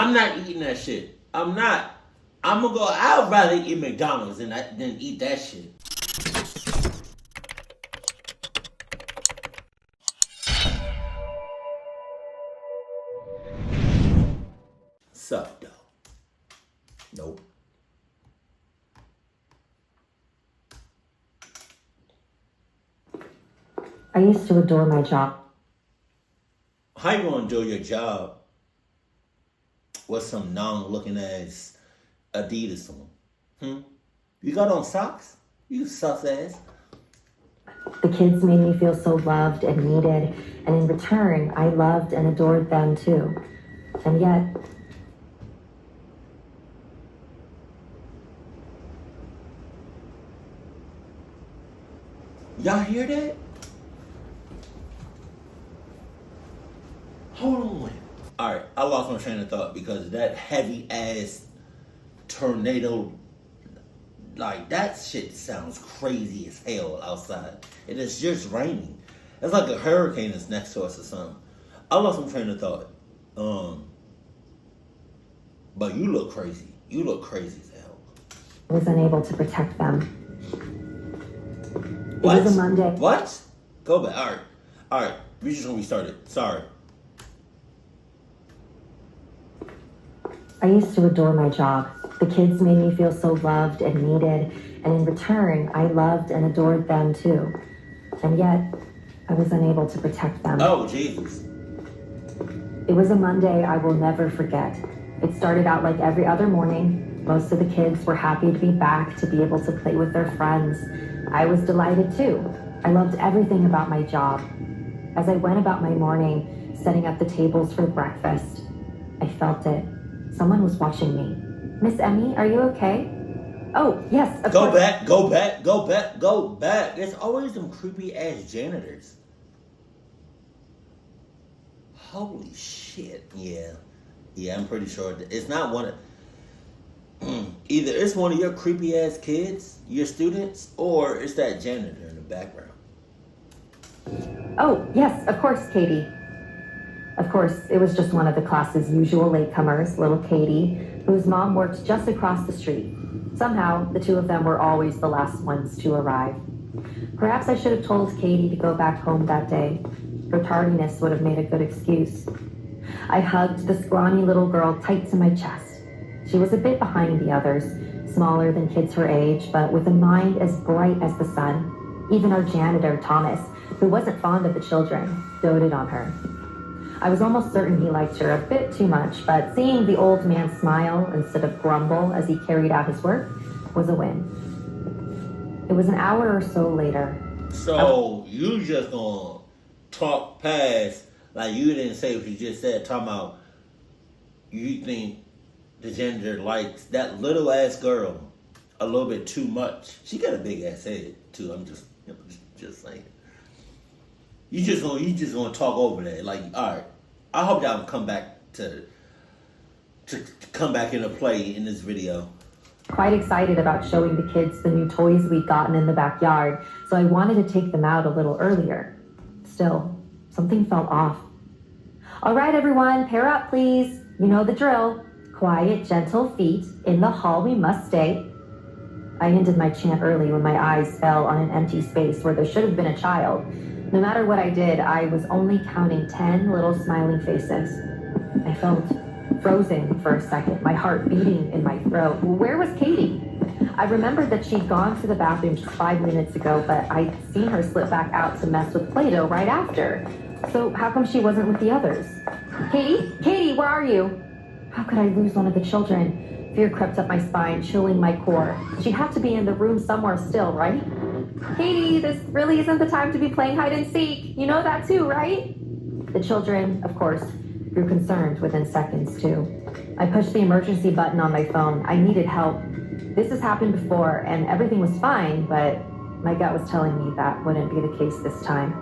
I'm not eating that shit. I'm not. I'd rather eat McDonald's than eat that shit. Sup, though? Nope. I used to adore my job. How you gonna do your job with some non-looking ass Adidas on? You got on socks? You sus ass. The kids made me feel so loved and needed, and in return, I loved and adored them too. And yet, y'all hear that? Hold on. Alright, I lost my train of thought because of that heavy ass tornado. Like, that shit sounds crazy as hell outside. It is just raining. It's like a hurricane that's next to us or something. I lost my train of thought. But you look crazy. You look crazy as hell. I was unable to protect them. What? It was a Monday. What? Go back. Alright. We just gonna restart it. Sorry. I used to adore my job. The kids made me feel so loved and needed, and in return, I loved and adored them too. And yet, I was unable to protect them. Oh, Jesus. It was a Monday I will never forget. It started out like every other morning. Most of the kids were happy to be back, to be able to play with their friends. I was delighted too. I loved everything about my job. As I went about my morning, setting up the tables for breakfast, I felt it. Someone was watching me. Miss Emmy, are you okay? Oh, yes, of course. Go back. There's always them creepy ass janitors. Holy shit. Yeah, I'm pretty sure it's not one of... Either it's one of your creepy ass kids, your students, or it's that janitor in the background. Oh, yes, of course, Katie. Of course, it was just one of the class's usual latecomers, little Katie, whose mom worked just across the street. Somehow, the two of them were always the last ones to arrive. Perhaps I should have told Katie to go back home that day. Her tardiness would have made a good excuse. I hugged the scrawny little girl tight to my chest. She was a bit behind the others, smaller than kids her age, but with a mind as bright as the sun. Even our janitor, Thomas, who wasn't fond of the children, doted on her. I was almost certain he liked her a bit too much, but seeing the old man smile instead of grumble as he carried out his work was a win. It was an hour or so later. So you just gonna talk past, like you didn't say what you just said, talking about you think the janitor likes that little ass girl a little bit too much. She got a big ass head too. I'm just saying. You just gonna talk over that. Like, all right. I hope y'all come back to come back into play in this video. Quite excited about showing the kids the new toys we'd gotten in the backyard, so I wanted to take them out a little earlier. Still, something felt off. All right, everyone, pair up, please. You know the drill. Quiet, gentle feet. In the hall we must stay. I ended my chant early when my eyes fell on an empty space where there should have been a child. No matter what I did, I was only counting 10 little smiling faces. I felt frozen for a second, my heart beating in my throat. Where was Katie? I remembered that she'd gone to the bathroom just 5 minutes ago, but I'd seen her slip back out to mess with Play-Doh right after. So how come she wasn't with the others? Katie, where are you? How could I lose one of the children? Fear crept up my spine, chilling my core. She'd have to be in the room somewhere still, right? Katie, this really isn't the time to be playing hide and seek. You know that too, right? The children, of course, grew concerned within seconds too. I pushed the emergency button on my phone. I needed help. This has happened before and everything was fine, but my gut was telling me that wouldn't be the case this time.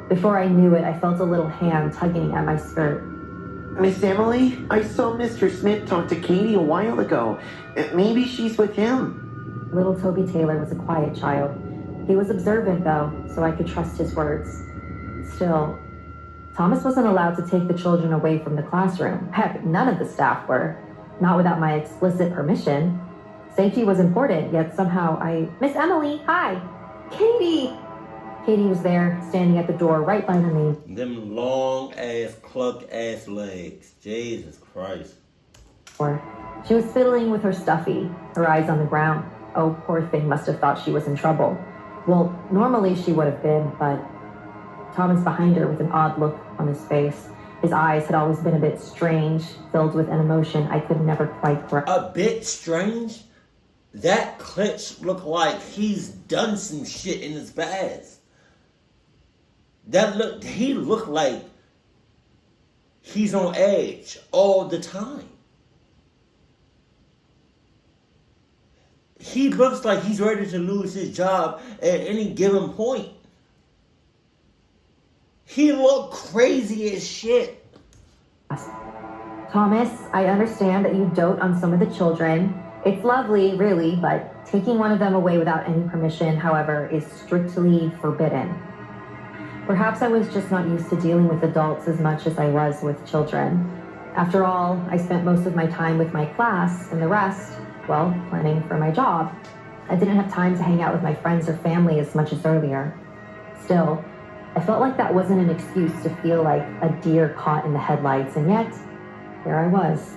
Before I knew it, I felt a little hand tugging at my skirt. Miss Emily, I saw Mr. Smith talk to Katie a while ago. Maybe she's with him. Little Toby Taylor was a quiet child. He was observant, though, so I could trust his words. Still, Thomas wasn't allowed to take the children away from the classroom. Heck, none of the staff were. Not without my explicit permission. Safety was important, yet somehow Miss Emily, hi! Katie! Katie was there, standing at the door right by me. Them long ass, cluck ass legs. Jesus Christ. She was fiddling with her stuffy, her eyes on the ground. Oh, poor thing must have thought she was in trouble. Well, normally she would have been, but Thomas behind her with an odd look on his face. His eyes had always been a bit strange, filled with an emotion I could never quite grasp. A bit strange? That Klitsch looked like he's done some shit in his past. He looked like he's on edge all the time. He looks like he's ready to lose his job at any given point. He looked crazy as shit. Thomas, I understand that you dote on some of the children. It's lovely, really, but taking one of them away without any permission, however, is strictly forbidden. Perhaps I was just not used to dealing with adults as much as I was with children. After all, I spent most of my time with my class, and the rest, well, planning for my job. I didn't have time to hang out with my friends or family as much as earlier. Still, I felt like that wasn't an excuse to feel like a deer caught in the headlights, and yet, here I was.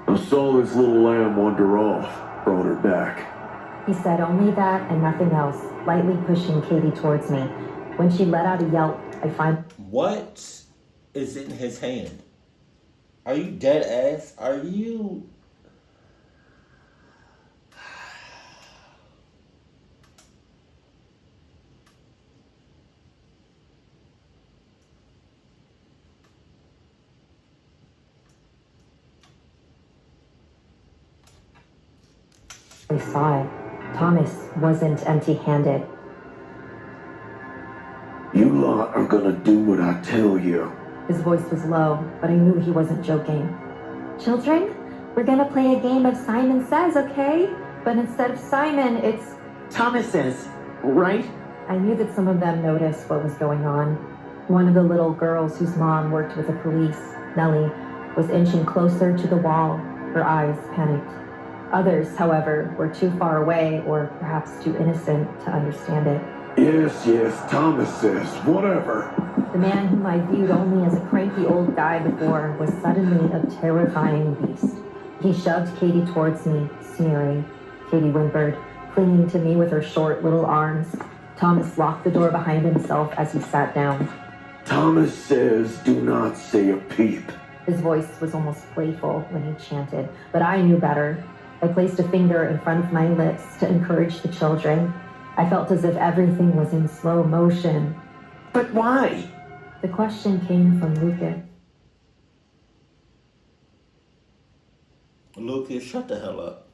I saw this little lamb wander off, brought her back. He said only that and nothing else, lightly pushing Katie towards me. When she let out a yelp, What is in his hand? Are you dead ass? Are you... I saw it. Thomas wasn't empty-handed. You lot are gonna do what I tell you. His voice was low, but I knew he wasn't joking. Children, we're gonna play a game of Simon Says, okay? But instead of Simon, it's... Thomas says, right? I knew that some of them noticed what was going on. One of the little girls whose mom worked with the police, Nellie, was inching closer to the wall, her eyes panicked. Others, however, were too far away or perhaps too innocent to understand it. Yes, Thomas says, whatever. The man whom I viewed only as a cranky old guy before was suddenly a terrifying beast. He shoved Katie towards me, sneering. Katie whimpered, clinging to me with her short little arms. Thomas locked the door behind himself as he sat down. Thomas says, do not say a peep. His voice was almost playful when he chanted, but I knew better. I placed a finger in front of my lips to encourage the children. I felt as if everything was in slow motion. But why? The question came from Lucas. Lucas, shut the hell up.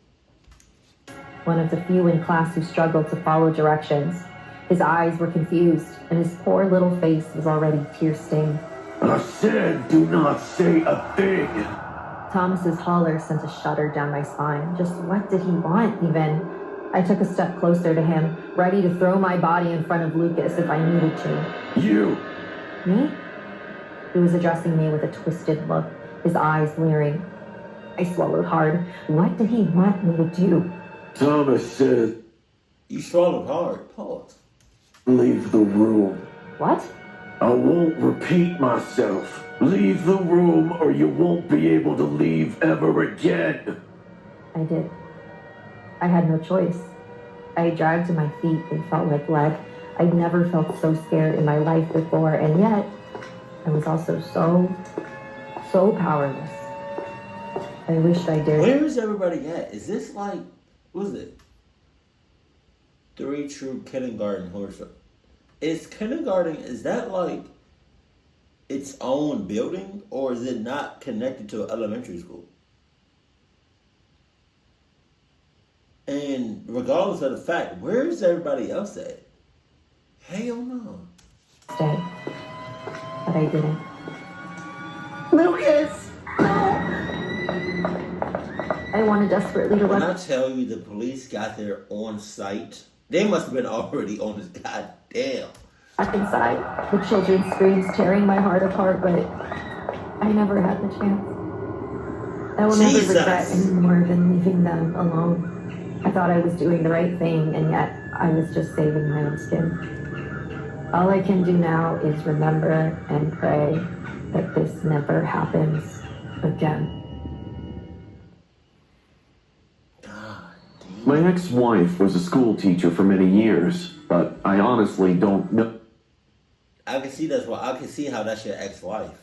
One of the few in class who struggled to follow directions. His eyes were confused, and his poor little face was already tear-stained. I said, do not say a thing. Thomas's holler sent a shudder down my spine. Just what did he want, even? I took a step closer to him, ready to throw my body in front of Lucas if I needed to. You. Me? He was addressing me with a twisted look, his eyes leering. I swallowed hard. What did he want me to do? Thomas said, You swallowed hard. Pause. leave the room. What? I won't repeat myself. Leave the room or you won't be able to leave ever again. I did. I had no choice. I dragged to my feet. They felt like lead. I'd never felt so scared in my life before, and yet I was also so powerless. I wished I dared. Where is everybody at? Is this like, what is it? 3 True Kindergarten Horse. Is kindergarten, is that like its own building, or is it not connected to elementary school? And regardless of the fact, where is everybody else at? Hell no. Stay. But I didn't. Lucas! I wanted desperately to When I run. tell you the police got there on site, they must have been already on this goddamn. back inside, the children's screams tearing my heart apart, but I never had the chance. I will never regret any more than leaving them alone. I thought I was doing the right thing, and yet I was just saving my own skin. All I can do now is remember and pray that this never happens again. My ex-wife was a school teacher for many years, but I honestly don't know. I can see that's why I can see how that's your ex-wife.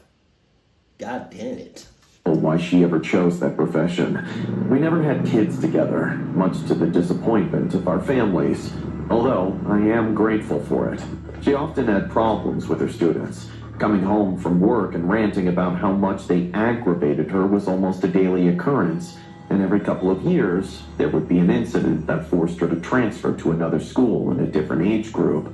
God damn it. Why she ever chose that profession. We never had kids together, much to the disappointment of our families, although I am grateful for it. She often had problems with her students. Coming home from work and ranting about how much they aggravated her was almost a daily occurrence, and every couple of years, there would be an incident that forced her to transfer to another school in a different age group.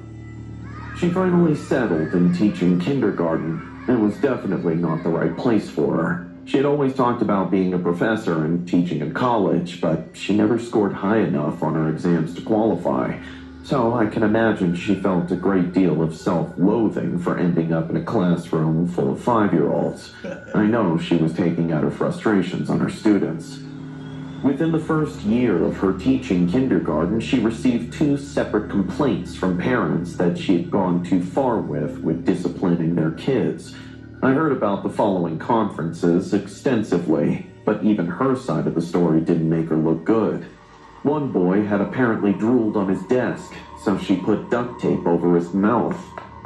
She finally settled in teaching kindergarten. It was definitely not the right place for her. She had always talked about being a professor and teaching in college, but she never scored high enough on her exams to qualify. So I can imagine she felt a great deal of self-loathing for ending up in a classroom full of 5-year-olds. I know she was taking out her frustrations on her students. Within the first year of her teaching kindergarten, she received 2 separate complaints from parents that she had gone too far with disciplining their kids. I heard about the following conferences extensively, but even her side of the story didn't make her look good. One boy had apparently drooled on his desk, so she put duct tape over his mouth.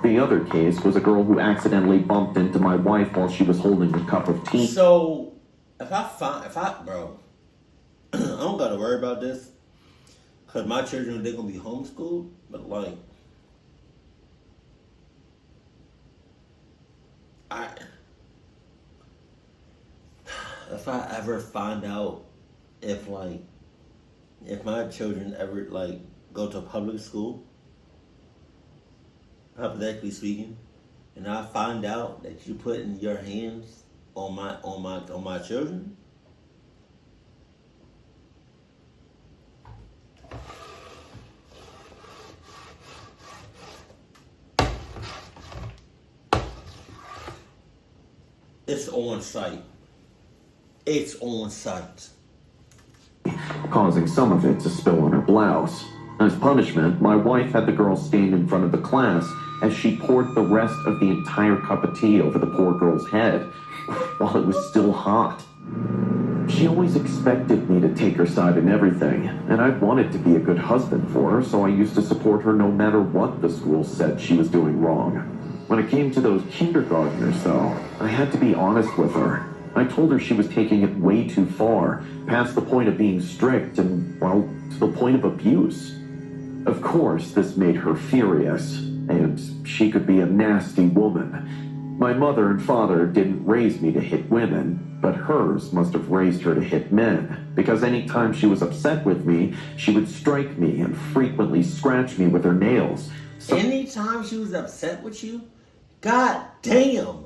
The other case was a girl who accidentally bumped into my wife while she was holding a cup of tea. So, bro, I don't gotta worry about this, because my children, they're gonna be homeschooled, but like, if I ever find out if my children ever go to public school, hypothetically speaking, and I find out that you putting your hands on my children, it's on site. It's on site. Causing some of it to spill on her blouse. As punishment, my wife had the girl stand in front of the class as she poured the rest of the entire cup of tea over the poor girl's head while it was still hot. She always expected me to take her side in everything, and I wanted to be a good husband for her, so I used to support her no matter what the school said she was doing wrong. When it came to those kindergartners, though, I had to be honest with her. I told her she was taking it way too far, past the point of being strict and, well, to the point of abuse. Of course, this made her furious, and she could be a nasty woman. My mother and father didn't raise me to hit women, but hers must have raised her to hit men, because any time she was upset with me, she would strike me and frequently scratch me with her nails. So anytime she was upset with you? God damn!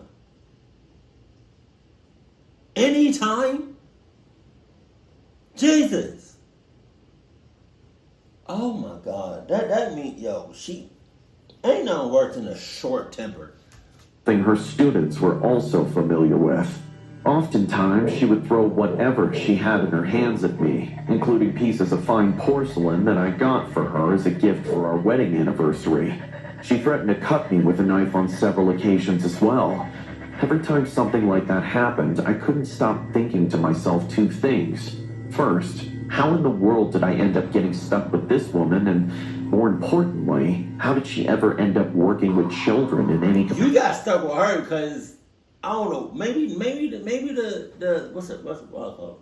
Anytime? Jesus! Oh my God. That means, she ain't nothing worse than a short temper. Thing her students were also familiar with. Oftentimes, she would throw whatever she had in her hands at me, including pieces of fine porcelain that I got for her as a gift for our wedding anniversary. She threatened to cut me with a knife on several occasions as well. Every time something like that happened, I couldn't stop thinking to myself 2 things. First, how in the world did I end up getting stuck with this woman? And more importantly, how did she ever end up working with children in any capacity? You got stuck with her because, I don't know, maybe the what's it called?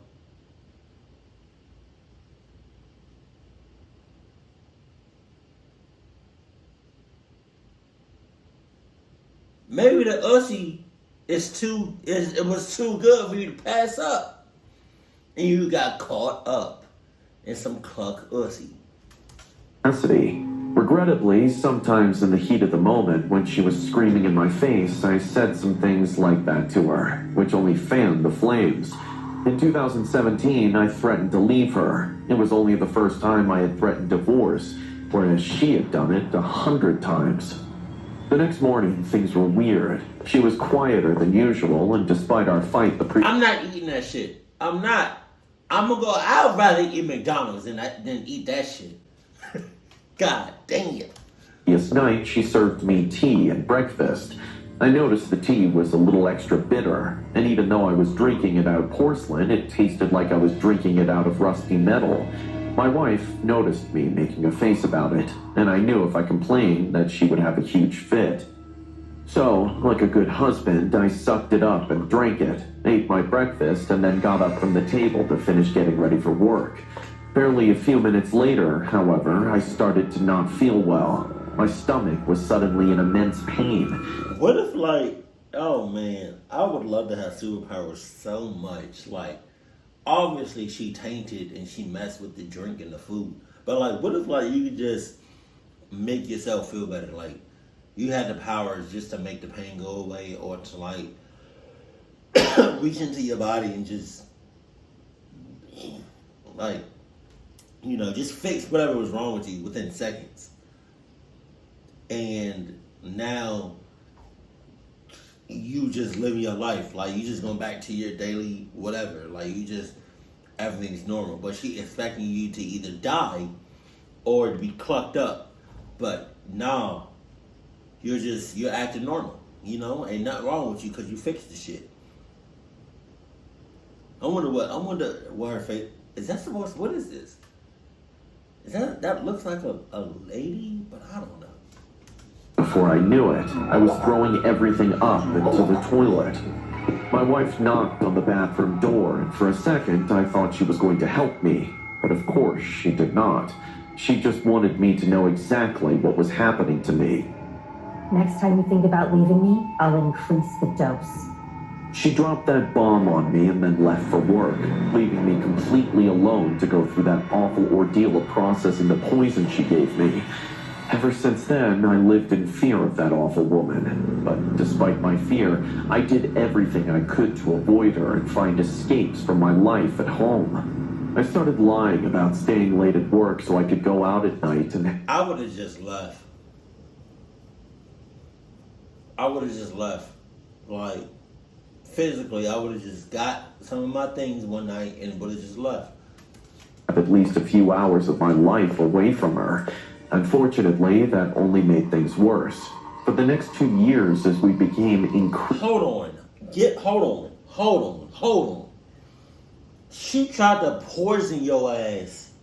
Maybe the Ussy it was too good for you to pass up. And you got caught up in some cluck Ussy. Regrettably, sometimes in the heat of the moment when she was screaming in my face, I said some things like that to her, which only fanned the flames. In 2017, I threatened to leave her. It was only the first time I had threatened divorce, whereas she had done it 100 times. The next morning, things were weird. She was quieter than usual, and despite our fight I'm not eating that shit. I'm not. I'd rather eat McDonald's than eat that shit. God damn. previous night, she served me tea and breakfast. I noticed the tea was a little extra bitter, and even though I was drinking it out of porcelain, it tasted like I was drinking it out of rusty metal. My wife noticed me making a face about it, and I knew if I complained that she would have a huge fit. So, like a good husband, I sucked it up and drank it, ate my breakfast, and then got up from the table to finish getting ready for work. Barely a few minutes later, however, I started to not feel well. My stomach was suddenly in immense pain. What if, like, oh man, I would love to have superpowers so much. Like, obviously she tainted and she messed with the drink and the food. But, like, what if, like, you could just make yourself feel better? Like, you had the powers just to make the pain go away, or to, like, reach into your body and just, like, you know, just fix whatever was wrong with you within seconds. And now you just living your life. Like, you just going back to your daily whatever. Like, you just, everything's normal. But she expecting you to either die or to be clucked up. But no, you're acting normal. You know, ain't nothing wrong with you because you fixed the shit. I wonder what her face, is that supposed, what is this? That looks like a lady, but I don't know. Before I knew it, I was throwing everything up into the toilet. My wife knocked on the bathroom door, and for a second I thought she was going to help me, but of course she did not. She just wanted me to know exactly what was happening to me. Next time you think about leaving me, I'll increase the dose. She dropped that bomb on me and then left for work, leaving me completely alone to go through that awful ordeal of processing the poison she gave me. Ever since then, I lived in fear of that awful woman. But despite my fear, I did everything I could to avoid her and find escapes from my life at home. I started lying about staying late at work so I could go out at night and... I would have just left. Like, physically, I would have just got some of my things one night and would have just left. At least a few hours of my life away from her. Unfortunately, that only made things worse. For the next 2 years, as we became Hold on. She tried to poison your ass.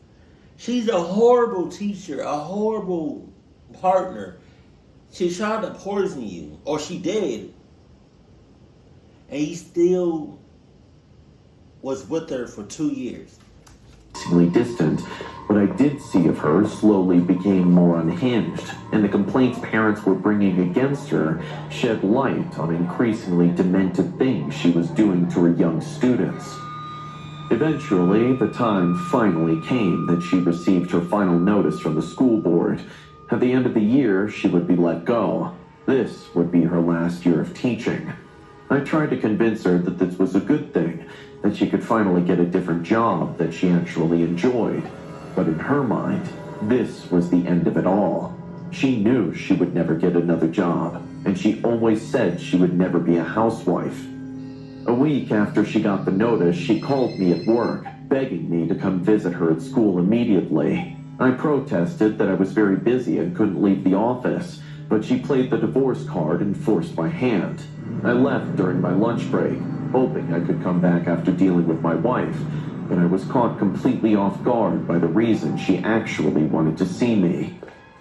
She's a horrible teacher, a horrible partner. She tried to poison you, or she did. And he still was with her for 2 years. Distant, what I did see of her slowly became more unhinged, and the complaints parents were bringing against her shed light on increasingly demented things she was doing to her young students. Eventually, the time finally came that she received her final notice from the school board. At the end of the year, she would be let go. This would be her last year of teaching. I tried to convince her that this was a good thing, that she could finally get a different job that she actually enjoyed. But in her mind, this was the end of it all. She knew she would never get another job, and she always said she would never be a housewife. A week after she got the notice, she called me at work, begging me to come visit her at school immediately. I protested that I was very busy and couldn't leave the office, but she played the divorce card and forced my hand. I left during my lunch break, hoping I could come back after dealing with my wife, but I was caught completely off guard by the reason she actually wanted to see me.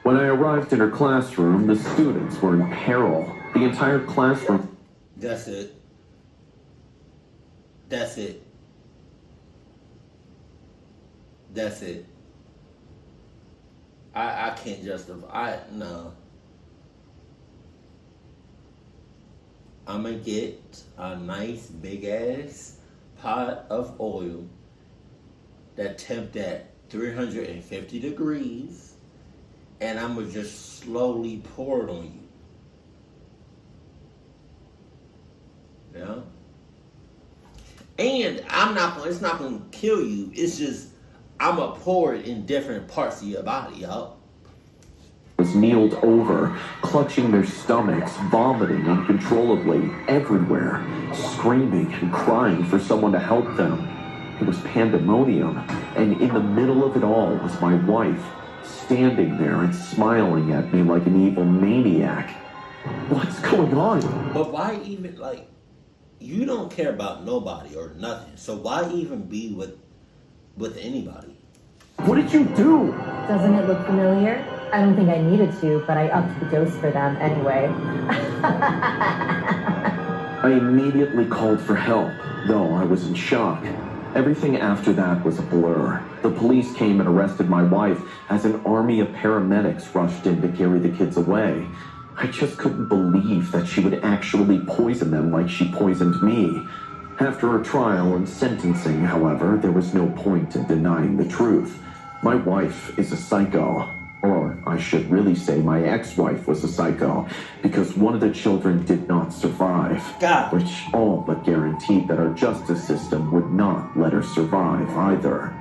When I arrived in her classroom, the students were in peril. The entire classroom... That's it. I can't justify. No. I'm gonna get a nice big ass pot of oil that temp at 350 degrees, and I'm gonna just slowly pour it on you. Yeah. And it's not gonna kill you. It's just, I'm gonna pour it in different parts of your body, y'all. Was girls kneeled over, clutching their stomachs, vomiting uncontrollably everywhere, screaming and crying for someone to help them. It was pandemonium, and in the middle of it all was my wife, standing there and smiling at me like an evil maniac. What's going on? But why even, like, you don't care about nobody or nothing, so why even be with anybody? What did you do? Doesn't it look familiar? I don't think I needed to, but I upped the dose for them anyway. I immediately called for help, though I was in shock. Everything after that was a blur. The police came and arrested my wife as an army of paramedics rushed in to carry the kids away. I just couldn't believe that she would actually poison them like she poisoned me. After a trial and sentencing, however, there was no point in denying the truth. My wife is a psycho. Or I should really say my ex-wife was a psycho, because one of the children did not survive. God. Which all but guaranteed that our justice system would not let her survive either.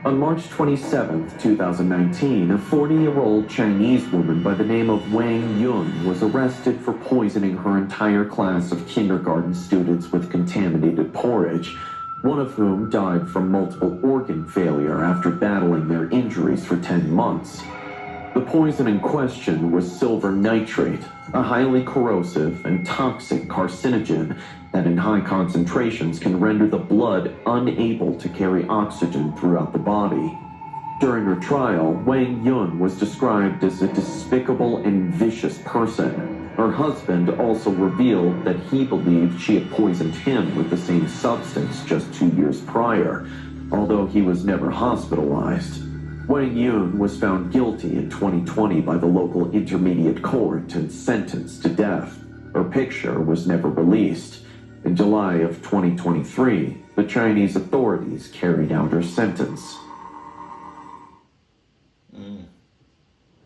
On March 27th, 2019, a 40-year-old Chinese woman by the name of Wang Yun was arrested for poisoning her entire class of kindergarten students with contaminated porridge, one of whom died from multiple organ failure after battling their injuries for 10 months. The poison in question was silver nitrate, a highly corrosive and toxic carcinogen that in high concentrations can render the blood unable to carry oxygen throughout the body. During her trial, Wang Yun was described as a despicable and vicious person. Her husband also revealed that he believed she had poisoned him with the same substance just 2 years prior, although he was never hospitalized. Wang Yun was found guilty in 2020 by the local intermediate court and sentenced to death. Her picture was never released. In July of 2023, the Chinese authorities carried out her sentence.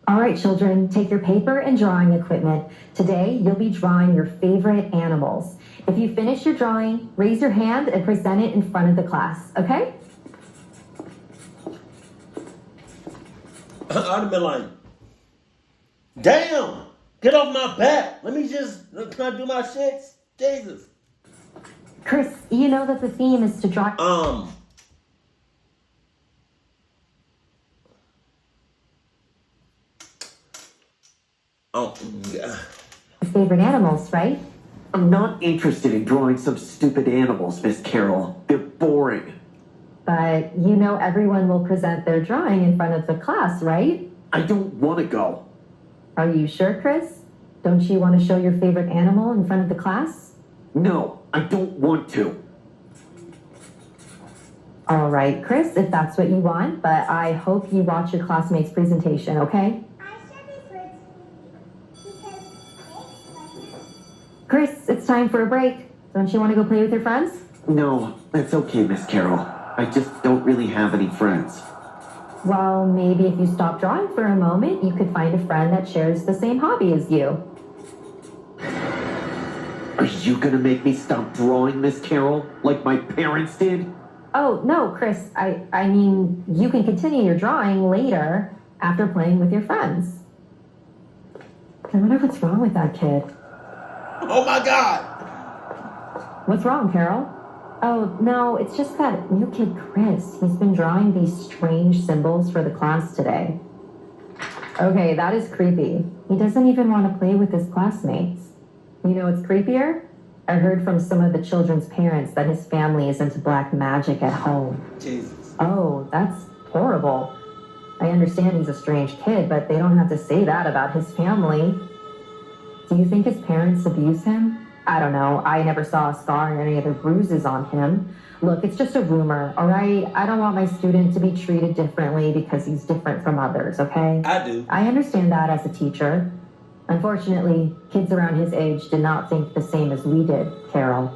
All right, children, take your paper and drawing equipment. Today, you'll be drawing your favorite animals. If you finish your drawing, raise your hand and present it in front of the class, okay? I'd have been like, damn, get off my back. Let me just, can I do my shit? Jesus. Chris, you know that the theme is to draw Yeah. your favorite animals, right? I'm not interested in drawing some stupid animals, Miss Carroll. They're boring. But you know everyone will present their drawing in front of the class, right? I don't want to go. Are you sure, Chris? Don't you want to show your favorite animal in front of the class? No, I don't want to. All right, Chris, if that's what you want, but I hope you watch your classmate's presentation, okay? Chris, it's time for a break. Don't you want to go play with your friends? No, that's okay, Miss Carroll. I just don't really have any friends. Well, maybe if you stop drawing for a moment, you could find a friend that shares the same hobby as you. Are you gonna make me stop drawing, Miss Carroll, like my parents did? Oh, no, Chris, I mean, you can continue your drawing later after playing with your friends. I wonder what's wrong with that kid. Oh my God. What's wrong, Carol? Oh, no, it's just that new kid, Chris. He's been drawing these strange symbols for the class today. Okay, that is creepy. He doesn't even want to play with his classmates. You know what's creepier? I heard from some of the children's parents that his family is into black magic at home. Jesus. Oh, that's horrible. I understand he's a strange kid, but they don't have to say that about his family. Do you think his parents abuse him? I don't know. I never saw a scar or any other bruises on him. Look, it's just a rumor, all right? I don't want my student to be treated differently because he's different from others, okay? I do. I understand that as a teacher. Unfortunately, kids around his age did not think the same as we did, Carol.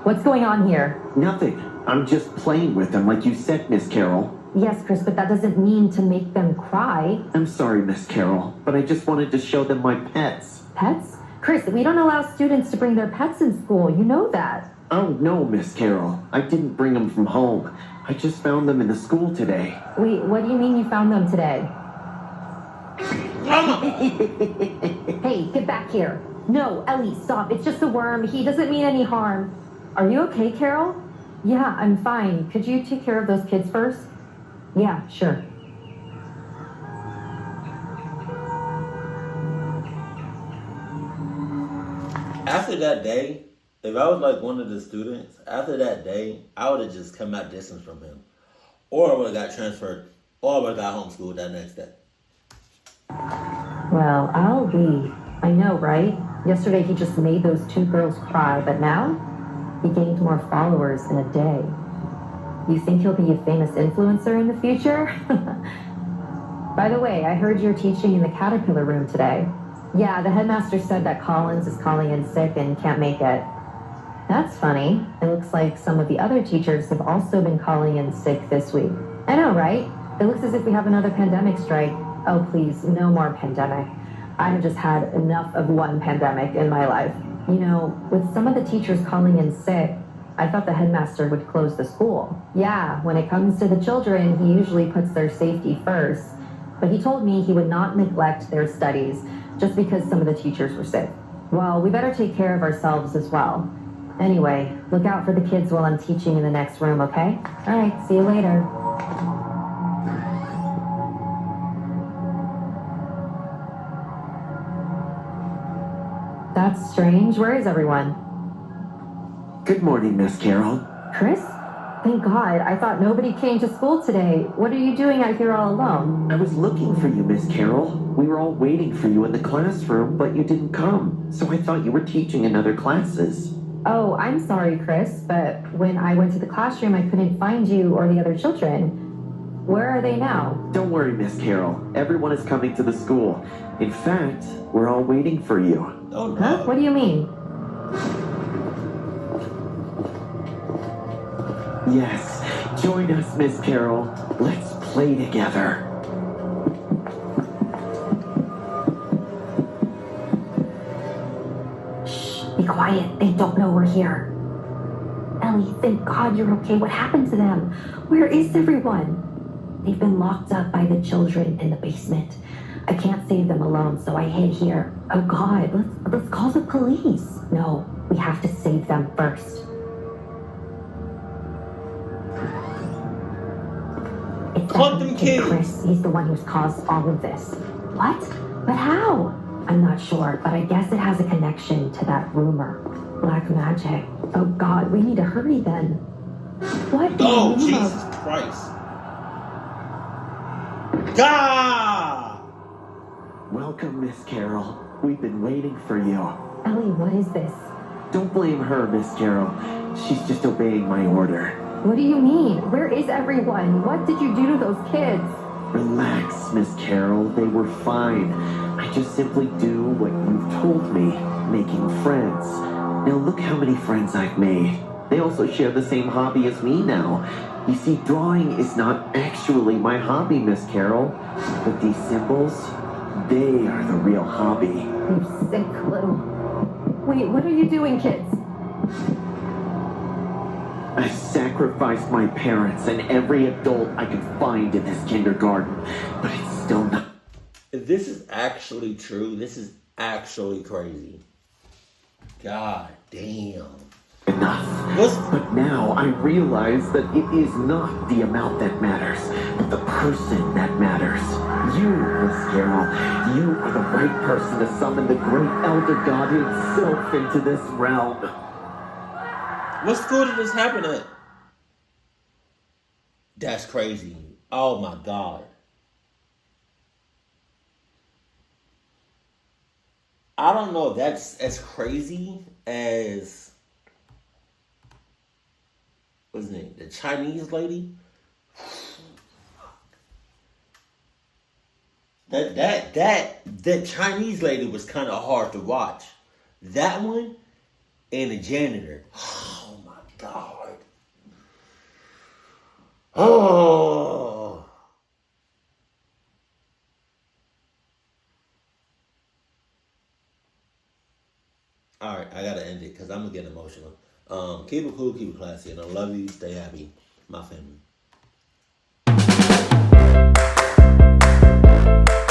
What's going on here? Nothing. I'm just playing with them like you said, Miss Carroll. Yes, Chris, but that doesn't mean to make them cry. I'm sorry, Miss Carroll, but I just wanted to show them my pets. Pets? Chris, we don't allow students to bring their pets in school. You know that. Oh, no, Miss Carroll. I didn't bring them from home. I just found them in the school today. Wait, what do you mean you found them today? Hey, get back here. No, Ellie, stop. It's just a worm. He doesn't mean any harm. Are you okay, Carol? Yeah, I'm fine. Could you take care of those kids first? Yeah, sure. After that day, if I was like one of the students, after that day, I would have just come out distance from him. Or I would have got transferred, or I would have got homeschooled that next day. Well, I'll be. I know, right? Yesterday he just made those 2 girls cry, but now he gained more followers in a day. You think he'll be a famous influencer in the future? By the way, I heard you're teaching in the Caterpillar room today. Yeah, the headmaster said that Collins is calling in sick and can't make it. That's funny. It looks like some of the other teachers have also been calling in sick this week. I know, right? It looks as if we have another pandemic strike. Oh, please, no more pandemic. I have just had enough of one pandemic in my life. You know, with some of the teachers calling in sick, I thought the headmaster would close the school. Yeah, when it comes to the children, he usually puts their safety first. But he told me he would not neglect their studies just because some of the teachers were sick. Well, we better take care of ourselves as well. Anyway, look out for the kids while I'm teaching in the next room, okay? All right, see you later. That's strange. Where is everyone? Good morning, Miss Carol. Chris? Thank God. I thought nobody came to school today. What are you doing out here all alone? I was looking for you, Miss Carol. We were all waiting for you in the classroom, but you didn't come. So I thought you were teaching in other classes. Oh, I'm sorry, Chris, but when I went to the classroom, I couldn't find you or the other children. Where are they now? Don't worry, Miss Carol. Everyone is coming to the school. In fact, we're all waiting for you. Oh, no. Huh? What do you mean? Yes, join us, Miss Carol. Let's play together. Shh, be quiet. They don't know we're here. Ellie, thank God you're okay. What happened to them? Where is everyone? They've been locked up by the children in the basement. I can't save them alone, so I hid here. Oh God, let's call the police. No, we have to save them first. It's Call that them kid kids. Chris. He's the one who's caused all of this. What? But how? I'm not sure, but I guess it has a connection to that rumor. Black magic. Oh God, we need to hurry then. What? Oh, in the name of- Jesus Christ. God! Welcome, Miss Carol. We've been waiting for you. Ellie, what is this? Don't blame her, Miss Carol. She's just obeying my order. What do you mean? Where is everyone? What did you do to those kids? Relax, Miss Carol. They were fine. I just simply do what you've told me, making friends. Now look how many friends I've made. They also share the same hobby as me now. You see, drawing is not actually my hobby, Miss Carol. But these symbols, they are the real hobby. You sick little... Wait, what are you doing, kids? I sacrificed my parents and every adult I could find in this kindergarten, but it's still not. If this is actually true, this is actually crazy. God damn. Enough. What's... But now I realize that it is not the amount that matters, but the person that matters. You, Miss Carol, you are the right person to summon the great elder god himself into this realm. What school did this happen at? That's crazy. Oh my God. I don't know if that's as crazy as, what's his name? The Chinese lady? That Chinese lady was kind of hard to watch. That one and the janitor. Oh my God. Oh. All right, I gotta end it because I'm gonna get emotional. Keep it cool, keep it classy, and I love you. Stay happy, my family. you.